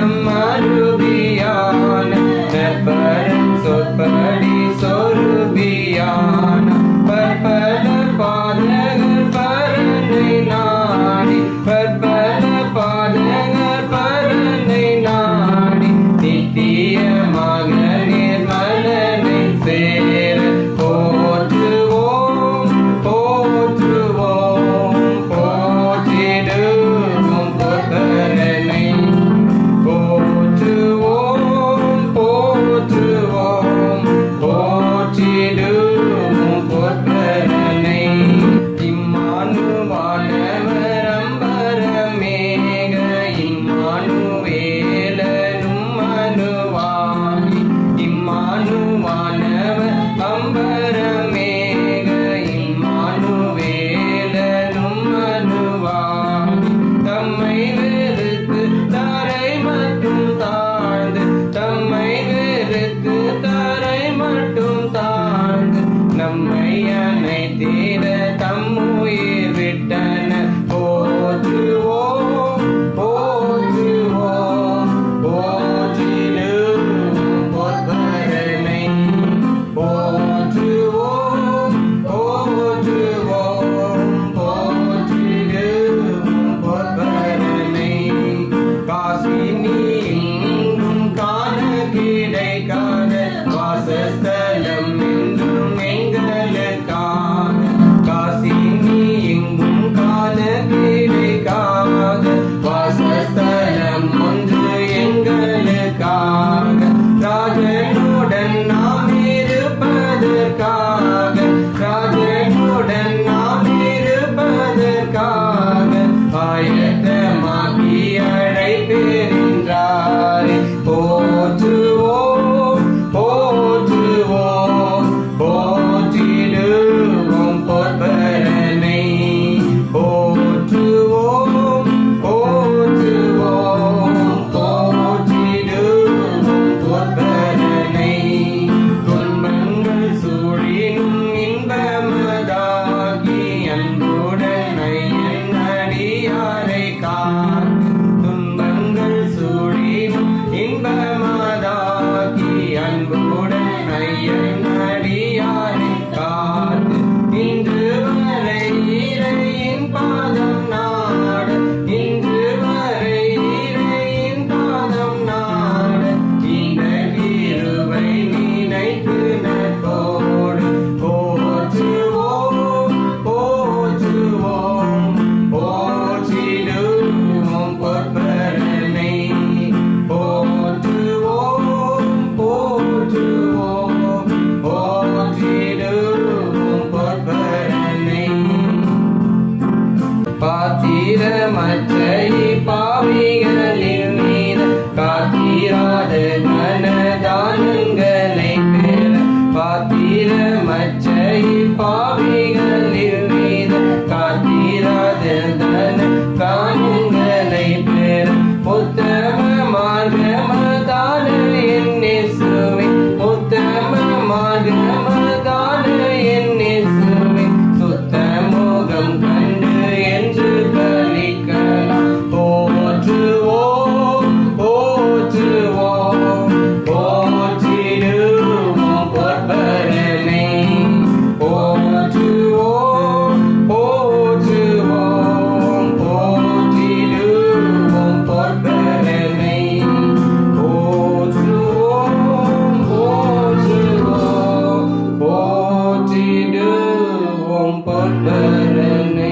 நம் அருவியான நற்பரன் சொற்படி சொருபியான பற்பல பாதகர் பரனை நாடி பற்பல பாதகர் பரனை நாடி நித்தியமாக நிர்மலனை சேர போற்றுவோம் போற்றுவோம் போற்றிடுவோம் பொற்பரனை போற்றுவோம் போற்றுவோம் போற்றிடுவோம் பொற்பரனை இம்மானுவானவர் அம்பரமேக இம்மானுவேலனும் மனுவாகி இம்மானுவானவர் அம்பரமேக இம்மானுவேலனும் மனுவாகி தம்மை வெறுத்து தரை மட்டும் தாழ்ந்து தம்மை வெறுத்து தரை மட்டும் தாழ்ந்து நம்மை அனைத்திட தம்முயிர் விட்டனர் போற்றுவோம் போற்றுவோம் போற்றிடுவோம் பொற்பரனை போற்றுவோம் போற்றுவோம் போற்றிடுவோம் பொற்பரனை காசினி எங்கும் காண கிடைக்காத வாசஸ்தலம் என்றும் எங்களுக்காக காசினி எங்கும் காண கிடைக்காத வாசஸ்தலம் ஒன்று எங்களுக்காக ராஜனுடன் நாம் இருப்பதற்காக ராஜனுடன் நாம் இருப்பதற்காக ஆயத்தமாகி அழைப்பென்றாரே போற்றுவோம் போற்றுவோம் போற்றிடுவோம் பொற்பரனை போற்றுவோம் போற்றுவோம் போற்றிடுவோம் பொற்பரனை துன்பங்கள் சூழினும் இன்பமதாகி அன்புடன் ஐயன் அடியாரை காத்து துன்பங்கள் சூழினும் இன்பமதாகி அன்புடன் ஐயன் அடியாரை காத்து இன்று வரை இறையின் பாதம் நாட இன்று வரை இறையின் பாதம் நாட இந்த கிருபை நினைத்து நற்போடு போற்றுவோம் போற்றுவோம் போற்றிடுவோம் பொற்பரனை போற்றுவோம் போற்றுவோம் போற்றிடுவோம் பொற்பரனை பாத்திரமற்ற பாவிகளின் மீது காத்திராத மனதானங்களை பெற பாத்திரமற்ற பாவிகளின் மீது காத்திராத தன காணுங்களை பெற உத்தம மார்க்கமதான என் இயேசுவே உத்தம மார்க்கமதான என் இயேசுவே சுத்த முகம் கண்டு என்று கலிக்கலாம் போற்றுவோம் போற்றுவோம் போற்றிடுவோம் பொற்பரனை போற்றுவோம் போற்றுவோம் போற்றிடுவோம் பொற்பரனை போற்றுவோம் போற்றுவோம் போற்றிடுவோம் பொற்பரனை